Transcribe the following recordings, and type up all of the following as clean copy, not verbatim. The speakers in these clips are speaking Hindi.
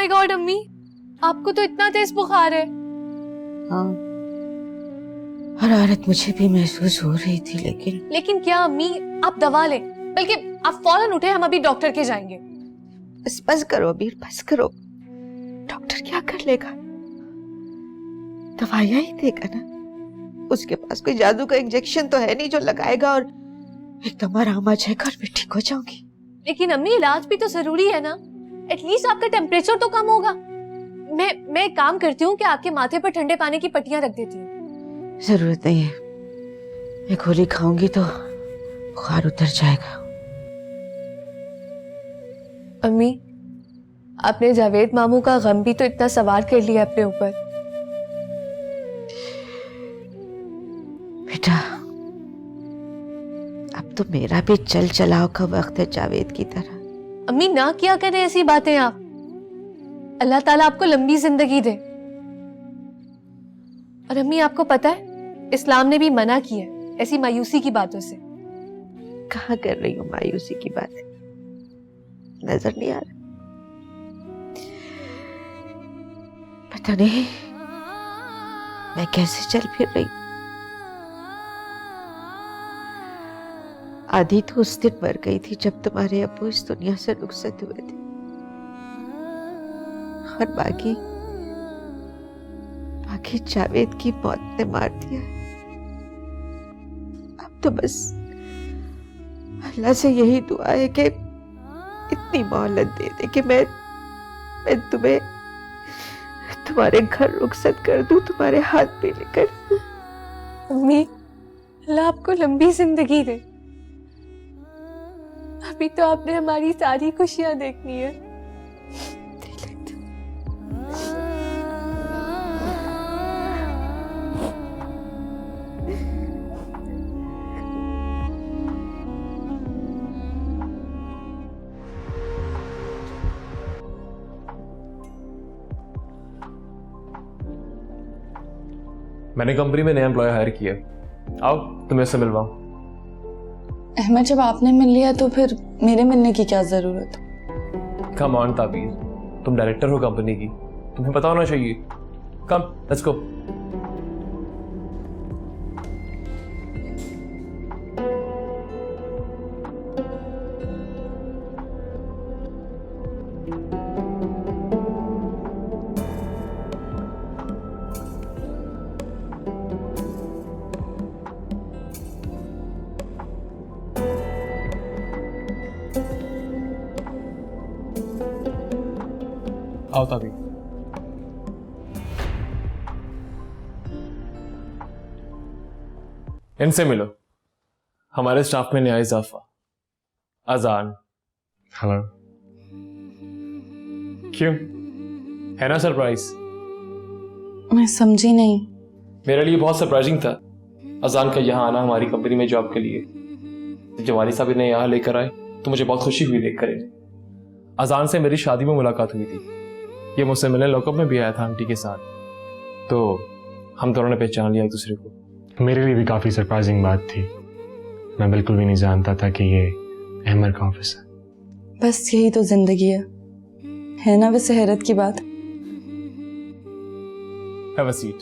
माय गॉड अम्मी, आपको तो इतना तेज बुखार है। हाँ, हरारत मुझे भी महसूस हो रही थी, लेकिन क्या अम्मी, आप दवा लें, बल्कि आप फौरन उठे, हम अभी डॉक्टर के जाएंगे। बस करो अबीर, बस करो। डॉक्टर क्या कर लेगा? दवाइयां ही देगा ना। उसके पास कोई जादू का इंजेक्शन तो है नहीं जो लगाएगा और एकदम आराम आ जाएगा और मैं ठीक हो जाऊंगी। लेकिन अम्मी, इलाज भी तो जरूरी है ना, एटलीस्ट आपका टेम्परेचर तो कम होगा। मैं एक काम करती हूँ कि आपके माथे पर ठंडे पानी की पट्टियां रख देती हूँ। जरूरत नहीं है, मैं गोली खाऊंगी तो बुखार उतर जाएगा। अम्मी, आपने जावेद मामू का गम भी तो इतना सवार कर लिया अपने ऊपर। बेटा, अब तो मेरा भी चल चलाव का वक्त है जावेद की तरह। अम्मी, ना किया करें ऐसी बातें आप। अल्लाह ताला आपको लंबी जिंदगी दे। और अम्मी, आपको पता है इस्लाम ने भी मना किया है ऐसी मायूसी की बातों से। कहाँ कर रही हूँ मायूसी की बात? नजर नहीं आ रहा? पता नहीं मैं कैसे चल फिर रही। आधी तो उस दिन मर गई थी जब तुम्हारे अब्बू इस दुनिया से रुखसत हुए थे, और बाकी जावेद की मौत ने मार दिया। अब तो बस अल्लाह से यही दुआ है कि इतनी मोहलत दे दे कि मैं तुम्हें तुम्हारे घर रुखसत कर दूं, तुम्हारे हाथ पे लेकर। अम्मी, अल्लाह आपको लंबी जिंदगी दे। अभी तो आपने हमारी सारी खुशियां देखनी है। मैंने कंपनी में नया एम्प्लॉय हायर किया। आओ तुम्हें से मिलवाऊं। अहमद, जब आपने मिल लिया तो फिर मेरे मिलने की क्या जरूरत? कम ऑन ताबीर, तुम डायरेक्टर हो कंपनी की, तुम्हें पता होना चाहिए। कम, लेट्स गो। आओ ताबीर। इनसे मिलो, हमारे स्टाफ में नया इजाफा, अजान। हेलो। क्यों, है ना सरप्राइज? मैं समझी नहीं। मेरे लिए बहुत सरप्राइजिंग था अजान का यहाँ आना हमारी कंपनी में जॉब के लिए। जब वाली साहब इन्हें यहाँ लेकर आए तो मुझे बहुत खुशी हुई देखकर इन्हें। अजान से मेरी शादी में मुलाकात हुई थी, ये मुझसे मिलने लॉकअप में भी आया था आंटी के साथ, तो हम दोनों ने पहचान लिया एक दूसरे को। मेरे लिए भी काफ़ी सरप्राइजिंग बात थी। मैं बिल्कुल भी नहीं जानता था कि ये अहमद का ऑफिस है। बस यही तो जिंदगी है ना वैसे हैरत की बात। Have a seat.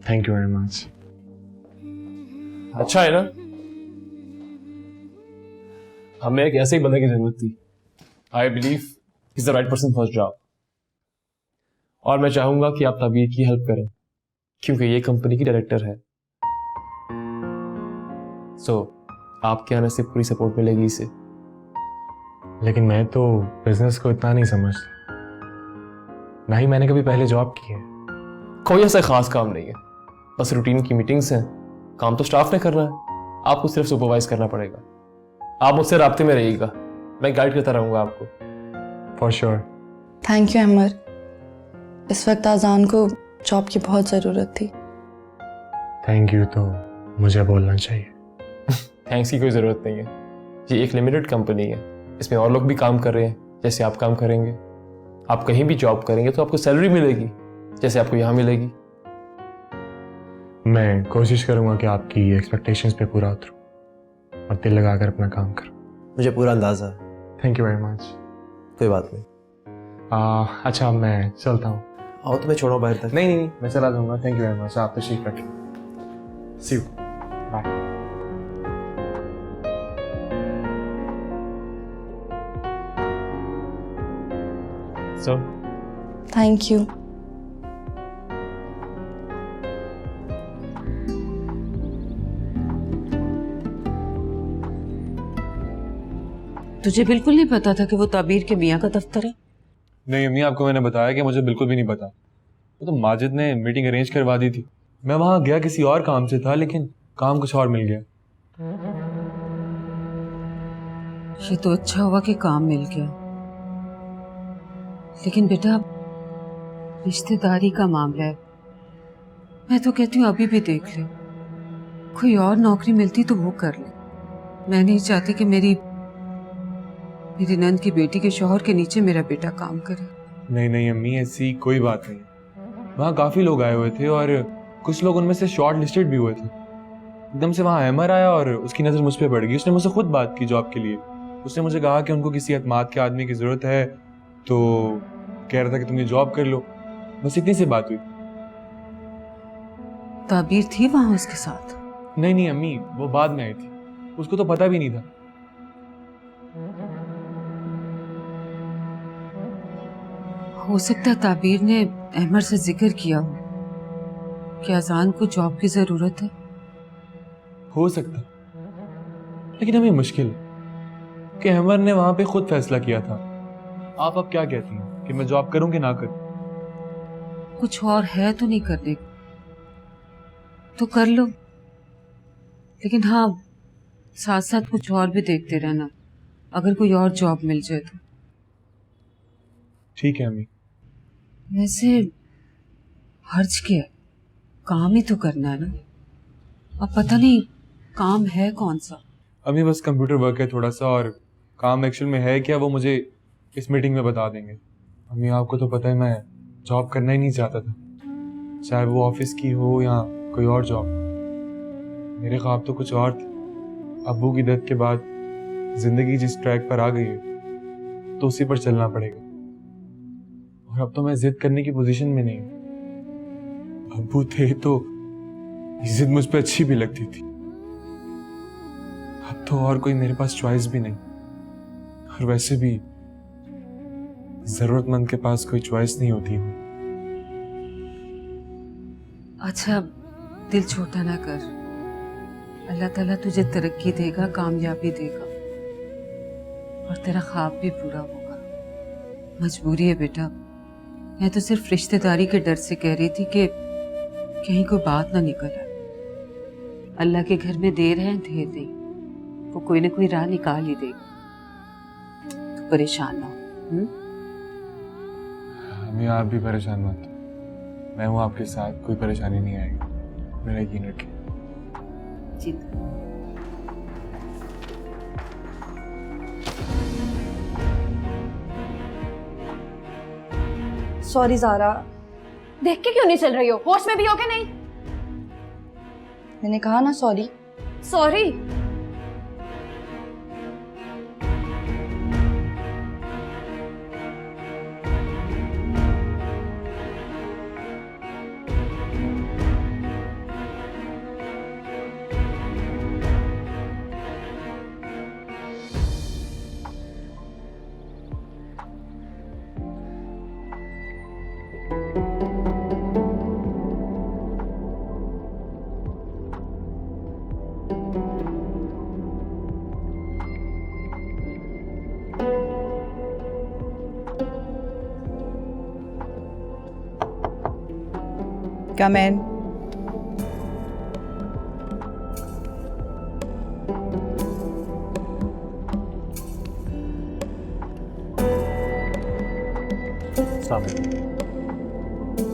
Thank you very much. अच्छा है ना, हमें एक ऐसे ही बंदे की जरूरत थी। I believe is the right person for job. और मैं चाहूंगा कि आप ताबीर की हेल्प करें क्योंकि ये कंपनी की डायरेक्टर है। सो आपके आने से पूरी सपोर्ट मिलेगी इसे। लेकिन मैं तो बिजनेस को इतना नहीं समझता, ना ही मैंने कभी पहले जॉब की है। कोई ऐसा खास काम नहीं है, बस रूटीन की मीटिंग्स हैं। काम तो स्टाफ ने करना है, आपको सिर्फ सुपरवाइज करना पड़ेगा। आप मुझसे राब्ते में रहिएगा, मैं गाइड करता रहूंगा आपको। For sure. Thank you Ahmed, इस वक्त आजान को जॉब की बहुत ज़रूरत थी। थैंक यू तो मुझे बोलना चाहिए। थैंक्स की कोई ज़रूरत नहीं है, ये एक लिमिटेड कंपनी है, इसमें और लोग भी काम कर रहे हैं जैसे आप काम करेंगे। आप कहीं भी जॉब करेंगे तो आपको सैलरी मिलेगी जैसे आपको यहाँ मिलेगी। मैं कोशिश करूंगा कि आपकी एक्सपेक्टेशंस पे पूरा उतरूं और दिल लगाकर अपना काम करूं। मुझे पूरा अंदाजा है। Thank you very much. कोई बात नहीं, अच्छा मैं चलता हूँ। आओ तो मैं छोड़ो बाहर तक। नहीं नहीं नहीं, मैं चला जाऊँगा। थैंक यू वेरी मच, आप तशरीफ रखें। See you, bye. So thank you. तुझे बिल्कुल नहीं पता था कि वो ताबीर के मियाँ का दफ्तर है? नहीं अम्मी, आपको मैंने बताया कि मुझे बिल्कुल भी नहीं पता। वो तो माजिद ने मीटिंग अरेंज करवा दी थी। मैं वहाँ गया किसी और काम से था, लेकिन काम कुछ और मिल गया। ये तो अच्छा हुआ कि काम मिल गया, लेकिन बेटा रिश्तेदारी का मामला है। मैं तो कहती हूँ अभी भी देख ले, कोई और नौकरी मिलती तो वो कर ले। मैं नहीं चाहती कि मेरी नंद की बेटी के शौहर के नीचे मेरा बेटा काम करे। नहीं नहीं अम्मी, ऐसी कोई बात नहीं। वहाँ काफ़ी लोग आए हुए थे और कुछ लोग उनमें से शॉर्ट लिस्टेड भी हुए थे। एकदम से वहाँ अहमर आया और उसकी नज़र मुझ पर पड़ गई। उसने मुझसे खुद बात की जॉब के लिए। उसने मुझे कहा कि उनको किसी एतमाद के आदमी की ज़रूरत है, तो कह रहा था कि तुम ये जॉब कर लो। बस इतनी सी बात हुई। ताबीर थी वहां उसके साथ? नहीं नहीं अम्मी, वो बाद में आई थी, उसको तो पता भी नहीं था। हो सकता है ताबीर ने अहमर से जिक्र किया हो कि अजान को जॉब की जरूरत है। हो सकता, लेकिन हमें मुश्किल है कि अहमर ने वहां पे खुद फैसला किया था। आप अब क्या कहती हैं कि मैं जॉब करूं कि ना करूं? कुछ और है तो नहीं करने को, तो कर लो, लेकिन हाँ साथ साथ कुछ और भी देखते रहना, अगर कोई और जॉब मिल जाए तो। ठीक है अम्मी। वैसे हर्ज क्या है, काम ही तो करना है ना। अब पता नहीं काम है कौन सा। अम्मी बस कंप्यूटर वर्क है थोड़ा सा, और काम एक्चुअल में है क्या वो मुझे इस मीटिंग में बता देंगे। अम्मी आपको तो पता है मैं जॉब करना ही नहीं चाहता था, चाहे वो ऑफिस की हो या कोई और जॉब। मेरे ख्वाब तो कुछ और थे। अब्बू की डेथ के बाद जिंदगी जिस ट्रैक पर आ गई है तो उसी पर चलना पड़ेगा, और अब तो मैं जिद करने की पोजीशन में नहीं हूं। अब्बू थे तो ये जिद मुझ पर अच्छी भी लगती थी। अब तो और कोई मेरे पास चॉइस भी नहीं, और वैसे भी जरूरतमंद के पास कोई चॉइस नहीं होती है। अच्छा दिल छोटा ना कर, अल्लाह ताला तुझे तरक्की देगा, कामयाबी देगा, और तेरा ख्वाब भी पूरा होगा। मजबूरी है बेटा, मैं तो सिर्फ रिश्तेदारी के डर से कह रही थी कि कहीं कोई बात ना निकल आए। अल्लाह के घर में देर है ढेर नहीं, वो कोई ना कोई राह निकाल ही देगा। तू परेशान ना हो। अम्मी आप भी परेशान मत, मैं हूं आपके साथ, कोई परेशानी नहीं आएगी, मेरा यकीन रखिए। जी सॉरी ज़ारा। देख के क्यों नहीं चल रही हो? होश में भी हो क्या नहीं? मैंने कहा ना sorry. Sorry? Come in.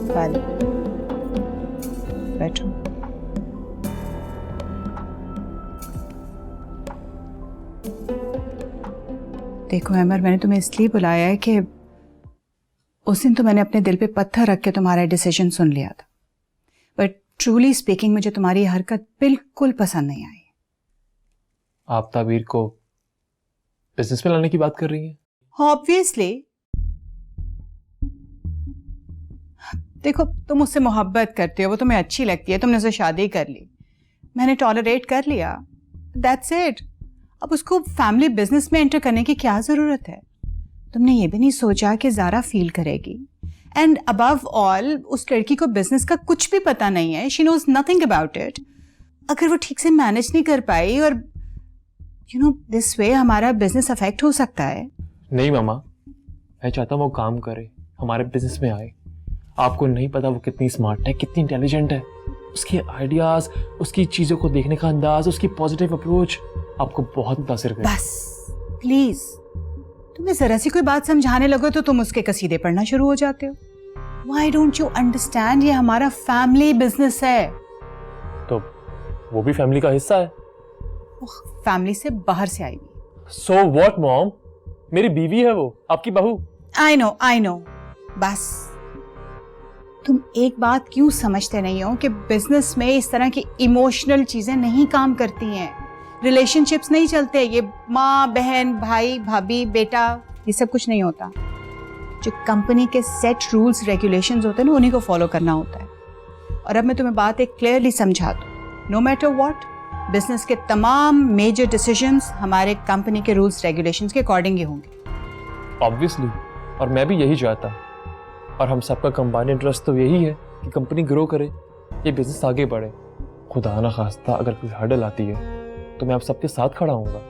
Well, बैठो। देखो अमर, मैंने तुम्हें इसलिए बुलाया है कि उस दिन तो मैंने अपने दिल पे पत्थर रख के तुम्हारा डिसीजन सुन लिया था, बट ट्रूली स्पीकिंग मुझे तुम्हारी हरकत बिल्कुल पसंद नहीं आई। आप ताबीर को बिजनेस में लाने की बात कर रही हैं? ऑब्वियसली देखो, तुम उससे मोहब्बत करते हो, वो तुम्हें अच्छी लगती है, तुमने उससे शादी कर ली, मैंने टॉलरेट कर लिया, दैट्स इट। अब उसको फैमिली बिजनेस में एंटर करने की क्या ज़रूरत है? तुमने ये भी नहीं सोचा कि ज़ारा फील करेगी। एंड अबव ऑल, उस लड़की को बिजनेस का कुछ भी पता नहीं है, she knows nothing about it. अगर वो ठीक से मैनेज नहीं कर पाई और यू नो दिस वे हमारा बिजनेस अफेक्ट हो सकता है। नहीं मामा, मैं चाहता हूँ वो काम करे, हमारे बिजनेस में आए। आपको नहीं पता वो कितनी स्मार्ट है, कितनी इंटेलिजेंट है। उसके आइडियाज, उसकी चीज़ों को देखने का अंदाज, उसकी पॉजिटिव अप्रोच आपको बहुत मुतासिर करेगा। बस प्लीज, तुम्हें जरा सी कोई बात समझाने लगो तो तुम उसके कसीदे पढ़ना शुरू हो जाते हो। Why don't you understand? ये हमारा फैमिली बिजनेस है। तो वो भी फैमिली का हिस्सा है। फैमिली से बाहर से आई हुई। सो व्हाट मॉम, मेरी बीवी है वो, आपकी बहू। आई नो, बस तुम एक बात क्यों समझते नहीं हो कि बिजनेस में इस तरह की इमोशनल चीजें नहीं काम करती हैं, रिलेशनशिप्स नहीं चलते। ये माँ बहन, भाई भाभी, बेटा, ये सब कुछ नहीं होता। जो कंपनी के सेट रूल्स रेगुलेशंस होते हैं ना, उन्हीं को फॉलो करना होता है। और अब मैं तुम्हें बात एक क्लियरली समझा दूँ, नो मैटर व्हाट, बिजनेस के तमाम मेजर डिसीजंस हमारे कंपनी के रूल्स रेगुलेशंस के अकॉर्डिंग ही होंगे। ऑब्वियसली, और मैं भी यही चाहता हूँ। और हम सबका कंबाइंड इंटरेस्ट तो यही है कि कंपनी ग्रो करे, ये बिजनेस आगे बढ़े। खुदा ना खास्ता अगर कोई हर्डल आती है तो मैं आप सबके साथ खड़ा हूँगा।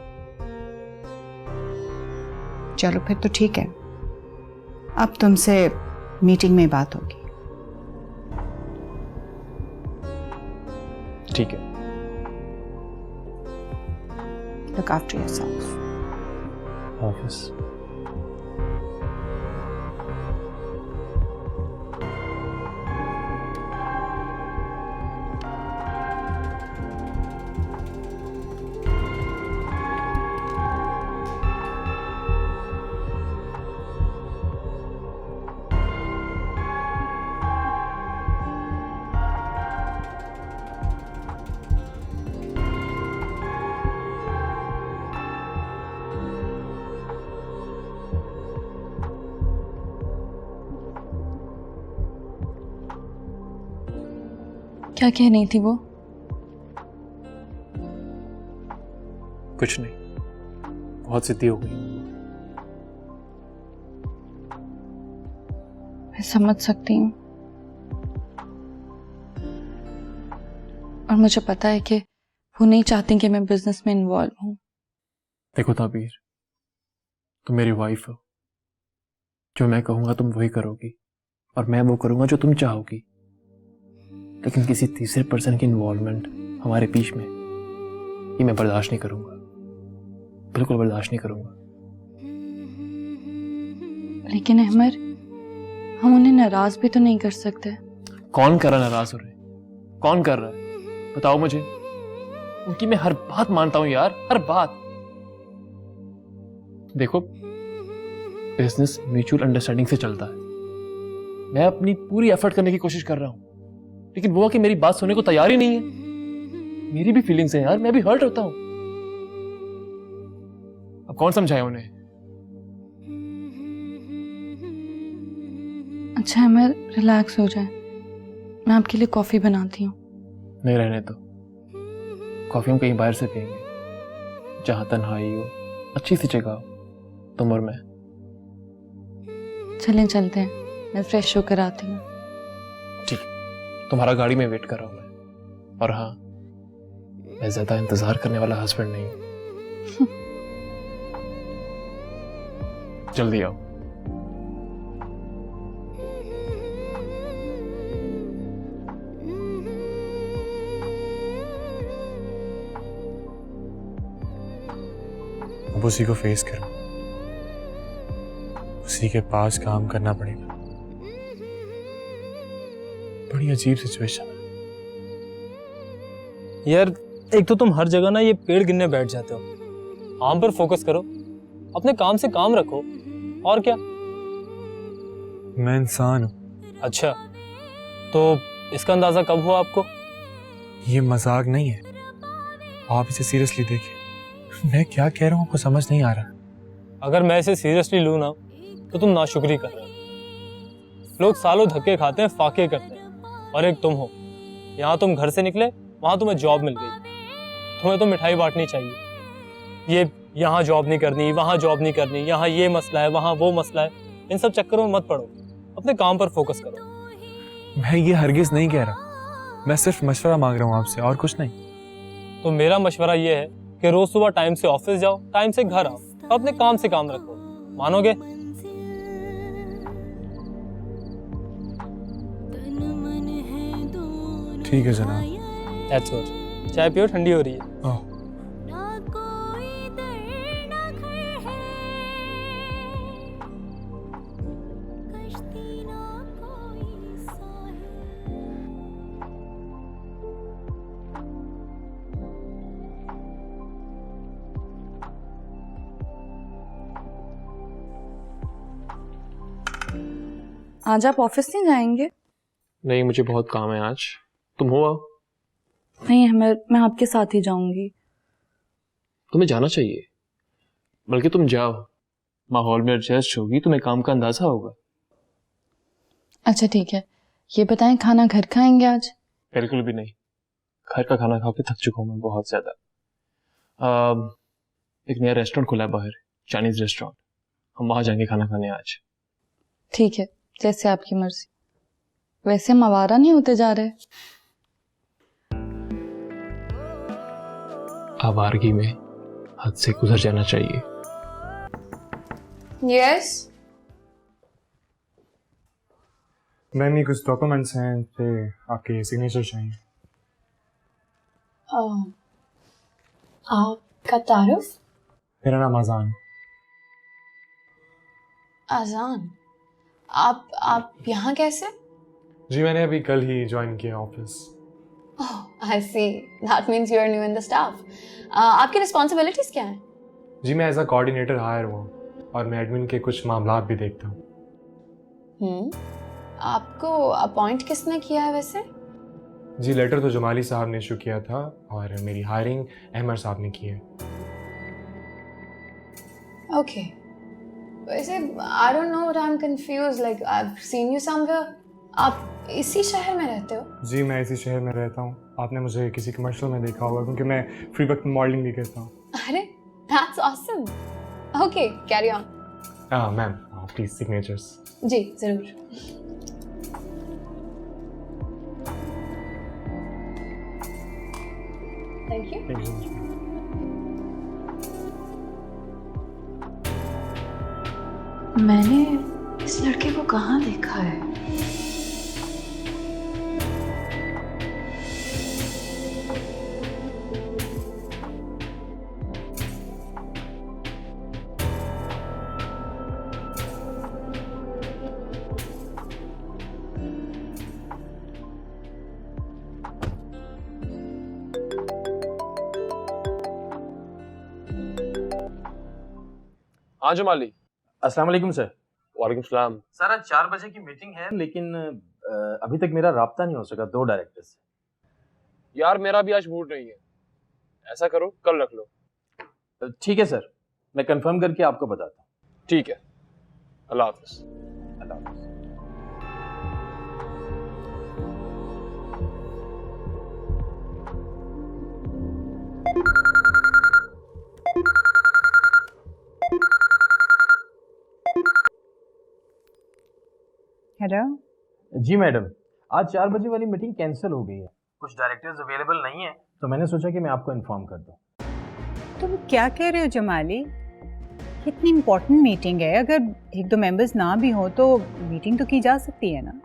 चलो फिर तो ठीक है, अब तुमसे मीटिंग में बात होगी। ठीक है। Look after yourself. ऑफिस। क्या कह रही थी वो? कुछ नहीं, बहुत जिद्दी हो गई। मैं समझ सकती हूँ, और मुझे पता है कि वो नहीं चाहती कि मैं बिजनेस में इन्वॉल्व हूँ। देखो ताबीर, तुम मेरी वाइफ हो, जो मैं कहूँगा तुम वही करोगी, और मैं वो करूँगा जो तुम चाहोगी। लेकिन किसी तीसरे पर्सन की इन्वॉल्वमेंट हमारे बीच में, ये मैं बर्दाश्त नहीं करूँगा, बिल्कुल बर्दाश्त नहीं करूँगा। लेकिन अहमर, हम उन्हें नाराज भी तो नहीं कर सकते। कौन कर रहा है नाराज हो रहे? कौन कर रहा है बताओ मुझे। उनकी मैं हर बात मानता हूं यार, हर बात। देखो, बिजनेस म्यूचुअल अंडरस्टैंडिंग से चलता है। मैं अपनी पूरी एफर्ट करने की कोशिश कर रहा हूं, लेकिन वो कि मेरी बात सुनने को तैयार ही नहीं है। मेरी भी फीलिंग्स हैं यार, मैं भी हर्ट होता हूं। अब कौन समझाए उन्हें? अच्छा अहमर, रिलैक्स हो जाए, मैं आपके लिए कॉफी बनाती हूँ। नहीं, रहने दो। कॉफी हम कहीं बाहर से पियेंगे, जहां तन्हाई हो, अच्छी सी जगह हो, तुम और मैं। चलें चलते हैं, मैं फ्रेश होकर आती हूँ। ठीक, तुम्हारा गाड़ी में वेट कर रहा हूं मैं। और हाँ, मैं ज्यादा इंतजार करने वाला हस्बैंड नहीं हूं। जल्दी आओ। अब उसी को फेस करो, उसी के पास काम करना पड़ेगा। बड़ी अजीब सिचुएशन है यार। एक तो तुम हर जगह ना ये पेड़ गिनने बैठ जाते हो। काम पर फोकस करो, अपने काम से काम रखो, और क्या। मैं इंसान हूं। अच्छा, तो इसका अंदाजा कब हुआ आपको? ये मजाक नहीं है, आप इसे सीरियसली देखिए। मैं क्या कह रहा हूँ आपको समझ नहीं आ रहा। अगर मैं इसे सीरियसली लूँ ना, तो तुम नाशुक्री कर रहे हो। लोग सालों धक्के खाते हैं, फाके करते हैं, और एक तुम हो, यहाँ तुम घर से निकले, वहाँ तुम्हें जॉब मिल गई, तुम्हें तो मिठाई बांटनी चाहिए। ये यहाँ जॉब नहीं करनी, वहाँ जॉब नहीं करनी, यहाँ ये मसला है, वहाँ वो मसला है, इन सब चक्करों में मत पड़ो, अपने काम पर फोकस करो। मैं ये हरगिज नहीं कह रहा, मैं सिर्फ मशवरा मांग रहा हूँ आपसे, और कुछ नहीं। तो मेरा मशवरा ये है कि रोज सुबह टाइम से ऑफिस जाओ, टाइम से घर आओ, अपने काम से काम रखो, मानोगे? ठीक है जनाब। That's good. चाय पियो, ठंडी हो रही है। ओह, आज आप ऑफिस नहीं जाएंगे? नहीं, मुझे बहुत काम है आज। तुम हो आओ। नहीं, मैं आपके साथ ही जाऊंगी। तुम्हें जाना चाहिए, बल्कि तुम जाओ, माहौल में एडजस्ट होगी, तुम्हें काम का अंदाजा होगा। अच्छा ठीक है, ये बताएं खाना घर खाएंगे आज? बिल्कुल भी नहीं, घर का खाना खा के थक चुका हूँ मैं बहुत ज्यादा। एक नया रेस्टोरेंट खुला है बाहर, चाइनीज रेस्टोरेंट, हम वहां जाएंगे खाना खाने आज। ठीक है, जैसे आपकी मर्जी। वैसे हम आवारा नहीं होते जा रहे? आवारगी में हद से गुजर जाना चाहिए। यस मैम ये कुछ डॉक्यूमेंट्स हैं पे आपके सिग्नेचर चाहिए। आपका तारुफ? मेरा नाम आजान। आजान, आप यहाँ कैसे? जी मैंने अभी कल ही ज्वाइन किया office. Oh I see, that means you are new in the staff. आपकी रिस्पॉन्सिबिलिटीज क्या हैं? जी मैं एज अ कोऑर्डिनेटर हायर हुआ और मैं एडमिन के कुछ मामलात भी देखता हूँ। आपको अपॉइंट किसने किया है वैसे? जी लेटर तो जमाली साहब ने इशू किया था और मेरी हायरिंग अहमद साहब ने की है। ओके, वैसे I don't know what I am confused, like I have seen you somewhere. आप इसी शहर में रहते हो? जी मैं इसी शहर में रहता हूँ। आपने मुझे किसी कमर्शियल में देखा होगा क्योंकि मैं फ्री वक्त में मॉडलिंग भी करता हूँ। अरे that's awesome. Okay, carry on. Ma'am please signatures. जी जरूर। Thank you. Thank you. मैंने इस लड़के को कहाँ देखा है? हाँ जमाली। अस्सलाम वालेकुम सर। वालेकुम सलाम। सर आज 4 बजे की मीटिंग है लेकिन अभी तक मेरा राब्ता नहीं हो सका 2 डायरेक्टर से। यार मेरा भी आज मूड नहीं है, ऐसा करो कल रख लो। ठीक है सर, मैं कंफर्म करके आपको बताता हूँ। ठीक है, अल्लाह हाफिज। अल्लाह हाफिज। हेलो जी मैडम, आज 4 बजे वाली मीटिंग कैंसिल हो गई है। कुछ डायरेक्टर्स अवेलेबल नहीं है तो मैंने सोचा कि मैं आपको इन्फॉर्म कर दूं। तुम क्या कह रहे हो जमाली? कितनी इम्पोर्टेंट मीटिंग है, अगर 1-2 मेंबर्स ना भी हो तो मीटिंग तो की जा सकती है ना।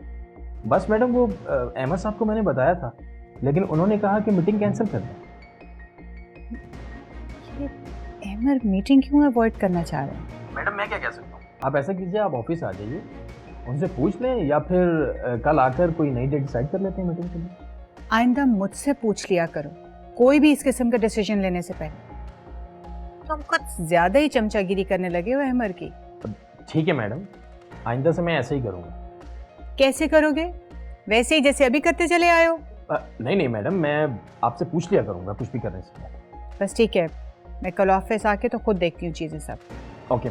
बस मैडम वो अहमद साहब को मैंने बताया था लेकिन उन्होंने कहा कि मीटिंग कैंसिल कर दें। अहमद मीटिंग क्यों अवॉइड करना चाह रहे हैं? मैडम मैं क्या कह सकता हूँ, आप ऐसा कीजिए, आप ऑफिस आ जाइए, उनसे पूछ लें या फिर कल आकर कोई नई डेट डिसाइड कर लेते हैं मीटिंग के लिए। आइंदा मुझसे पूछ लिया करो कोई भी इस किस्म का डिसीजन लेने से पहले। तुम कुछ ज्यादा ही चमचागिरी करने लगे हो अहमद की। ठीक है मैडम, आइंदा से मैं ऐसे ही करूँगा। कैसे करोगे? वैसे ही जैसे अभी करते चले आए हो? नहीं मैडम, मैं आपसे पूछ लिया करूँगा कुछ भी करने से पहले। बस ठीक है, मैं कल ऑफिस आके तो खुद देखती हूँ चीज़ें सब। ओके।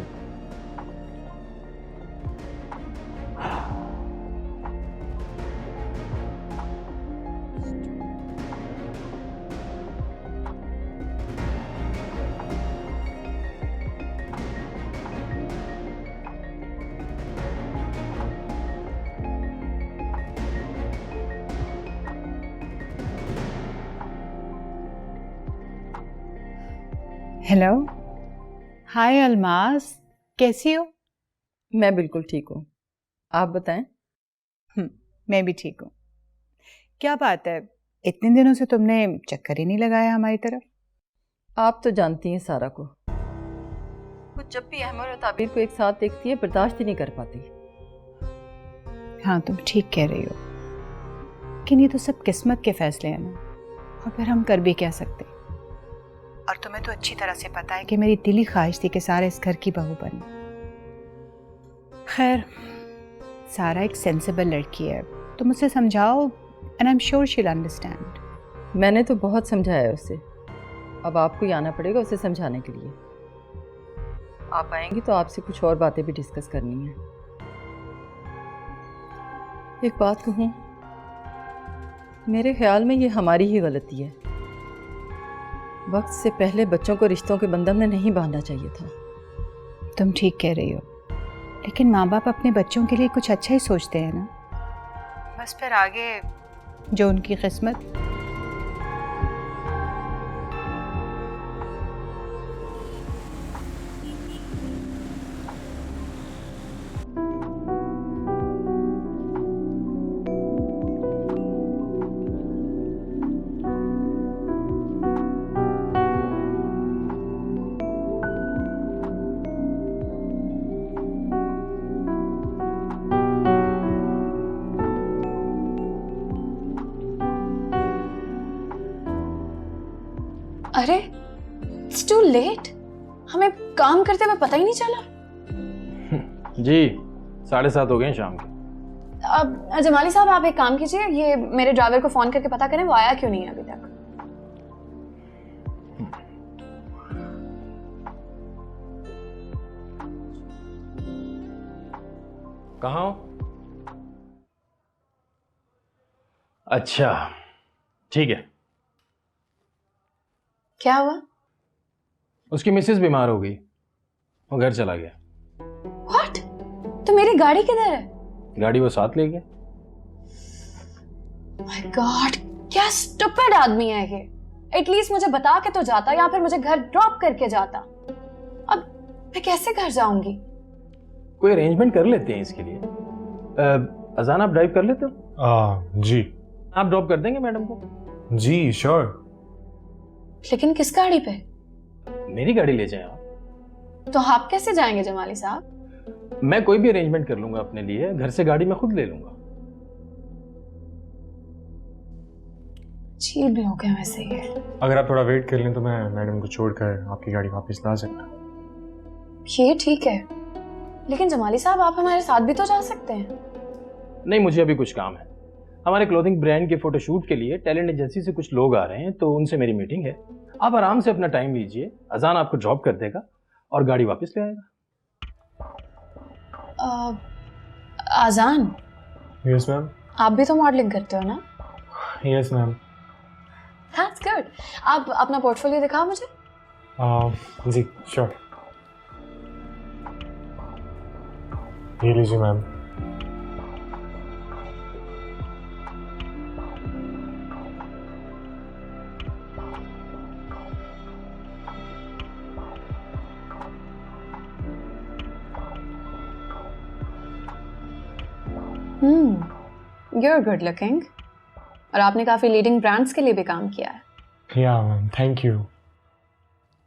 हेलो, हाय अलमास, कैसी हो? मैं बिल्कुल ठीक हूँ, आप बताएं। मैं भी ठीक हूँ। क्या बात है, इतने दिनों से तुमने चक्कर ही नहीं लगाया हमारी तरफ? आप तो जानती हैं सारा को, वो जब भी अहमद और ताबीर को एक साथ देखती है बर्दाश्त ही नहीं कर पाती। हाँ, तुम ठीक कह रही हो, लेकिन ये तो सब किस्मत के फैसले हैं ना, और फिर हम कर भी क्या सकते। और तुम्हें तो अच्छी तरह से पता है कि मेरी दिली ख्वाहिश थी कि सारा इस घर की बहू बने। खैर, सारा एक सेंसिबल लड़की है, तुम उसे समझाओ and I am sure she will understand. मैंने तो बहुत समझाया उसे, अब आपको ही आना पड़ेगा उसे समझाने के लिए। आप आएंगी तो आपसे कुछ और बातें भी डिस्कस करनी है। एक बात कहूँ, मेरे ख्याल में ये हमारी ही गलती है। वक्त से पहले बच्चों को रिश्तों के बंधन में नहीं बांधना चाहिए था। तुम ठीक कह रही हो, लेकिन माँ बाप अपने बच्चों के लिए कुछ अच्छा ही सोचते हैं ना, बस फिर आगे जो उनकी किस्मत। अरे इट्स टू लेट, हमें काम करते हुए पता ही नहीं चला। जी 7:30 हो गए शाम के। अब जमाली साहब, आप एक काम कीजिए, ये मेरे ड्राइवर को फोन करके पता करें वो आया क्यों नहीं है अभी तक। कहाँ हो? अच्छा ठीक है। क्या हुआ? उसकी मिसेज बीमार हो गई, वो घर चला गया। व्हाट? तो मेरी गाड़ी किधर है? गाड़ी वो साथ ले गया। माय गॉड, क्या स्टूपिड आदमी है ये। एटलीस्ट मुझे बता के तो जाता, या फिर मुझे घर ड्रॉप करके जाता। अब मैं कैसे घर जाऊंगी? कोई अरेंजमेंट कर लेते हैं इसके लिए। अजान, आप ड्राइव कर लेते हो? जी। आप ड्रॉप कर देंगे मैडम को? जी श्योर। लेकिन किस गाड़ी पे? मेरी गाड़ी ले जाए आप। तो आप कैसे जाएंगे जमाली साहब? मैं कोई भी अरेंजमेंट कर लूंगा अपने लिए, घर से गाड़ी मैं खुद ले लूंगा। अजीब लोग हैं वैसे ये। अगर आप थोड़ा वेट कर लें तो मैं मैडम को छोड़कर आपकी गाड़ी वापस ला सकता। ये ठीक है, लेकिन जमाली साहब आप हमारे साथ भी तो जा सकते हैं। नहीं, मुझे अभी कुछ काम है। हमारे क्लोथिंग ब्रांड के फोटोशूट के लिए टैलेंट एजेंसी से कुछ लोग आ रहे हैं, तो उनसे मेरी मीटिंग है। आप आराम से अपना टाइम लीजिए, अजान आपको ड्रॉप कर देगा और गाड़ी वापस ले आएगा। आजान, यस मैम। आप भी तो मॉडलिंग करते हो ना? Yes ma'am. That's good. आप अपना पोर्टफोलियो दिखाओ मुझे। जी श्योर। ये लीजिए मैम। You're good looking। और आपने काफी लीडिंग ब्रांड्स के लिए भी काम किया है। या मैम, थैंक यू।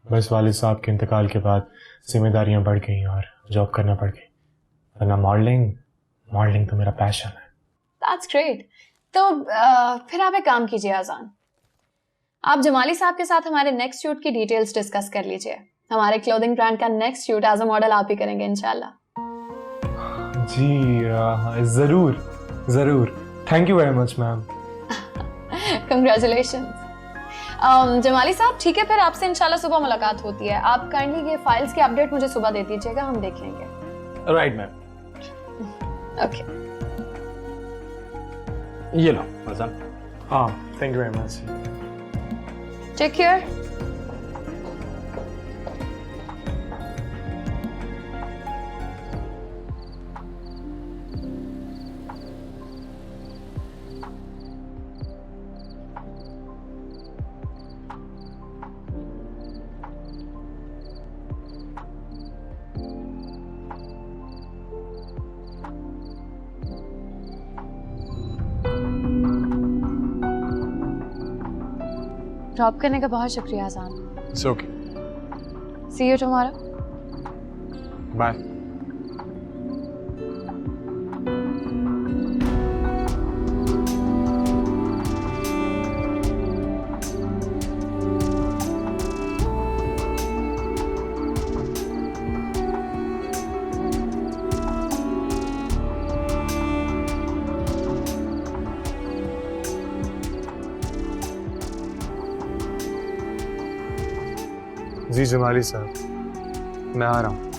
बस वालिद साहब के इंतकाल के बाद जिम्मेदारियां बढ़ गई और जॉब करना पड़ गई, वरना मॉडलिंग तो मेरा पैशन है। That's great। तो फिर आप एक काम कीजिए आजान, आप जमाली साहब के साथ हमारे नेक्स्ट शूट की डिटेल्स डिस्कस कर लीजिए। हमारे क्लोथिंग ब्रांड का next shoot as a model आप ही करेंगे इंशाल्लाह। जी ज़रूर। Thank you very much ma'am. Congratulations. Jamali साहब, ठीक है, फिर आपसे इंशाल्लाह सुबह मुलाकात होती है। आप काइंडली ये फाइल्स की अपडेट मुझे सुबह दे दीजिएगा, हम देख लेंगे। Right ma'am. ओके, ये लो अजान। हाँ, thank you very much. Take care. Drop करने का बहुत शुक्रिया अजान। It's okay, see you tomorrow. Bye. जी जमाली साहब, मैं आ रहा हूँ।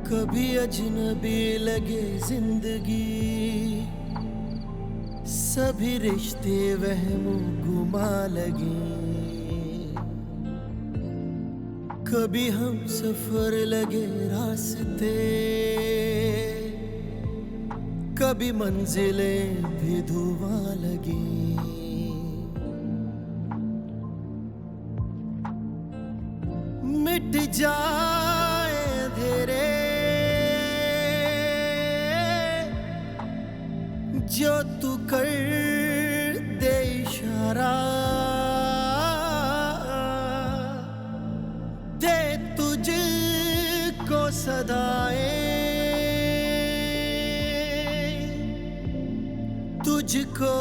कभी अजनबी लगे जिंदगी, सभी रिश्ते वहमो गुमा लगे। कभी हम सफर लगे रास्ते, कभी मंजिलें भी धुआं लगे। मिट जाए अंधेरे जो तू कर दे इशारा, दे तुझको सदाएं, तुझको